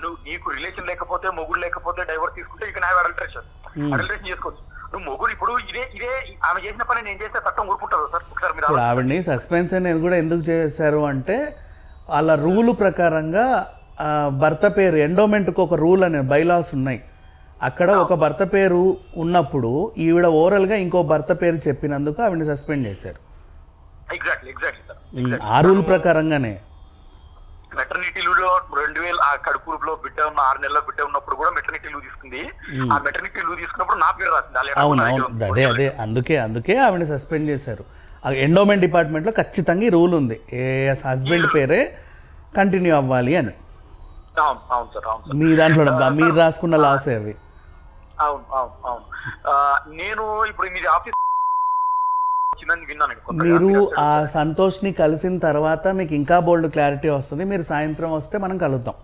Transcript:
నువ్వు నీకు రిలేషన్ లేకపోతే మొగుడు లేకపోతే డైవర్స్ తీసుకుంటే ఇక హ్యావ్ అడల్టరేషన్ చేసుకోవచ్చు. నువ్వు మొగుడు ఇప్పుడు ఇదే ఆమె చేసిన పని నేను చేస్తే చట్టం ఊరుకుంటారు సార్. ఒకసారి మీరు ఇప్పుడు ఆవిడని సస్పెన్షన్ కూడా ఎందుకు చేశారు అంటే వాళ్ళ రూలు ప్రకారంగా భర్త పేరు ఎండోమెంట్కి ఒక రూల్ అనే బైలాస్ ఉన్నాయి. అక్కడ ఒక భర్త పేరు ఉన్నప్పుడు ఈవిడ ఓరల్గా ఇంకో భర్త పేరు చెప్పినందుకు ఆవిడని సస్పెండ్ చేశారు. Exactly sir. ఆ రూల్ ప్రకారంగానే మెటర్నిటీ లీవ్ లో 2000 ఆ కడుపులో బిడ్డ ఉన్న 6 నెలల బిడ్డ ఉన్నప్పుడు కూడా మెటర్నిటీ లీవ్ తీసుకుంది. ఆ మెటర్నిటీ లీవ్ తీసుకున్నప్పుడు నా పేరు రాసింది. అవును అదే అందుకే ఆవిడని సస్పెండ్ చేశారు. ఎండోమెంట్ డిపార్ట్మెంట్లో ఖచ్చితంగా ఈ రూల్ ఉంది, ఏ హస్బెండ్ పేరే కంటిన్యూ అవ్వాలి అని. అవును సార్. మీ దాంట్లో మీరు రాసుకున్న లాస్ అవి. అవును. నేను ఇప్పుడు మీది ఆఫీస్ మీరు ఆ సంతోష్ని కలిసిన తర్వాత మీకు ఇంకా బోల్డ్ క్లారిటీ వస్తుంది. మీరు సాయంత్రం వస్తే మనం కలుద్దాం.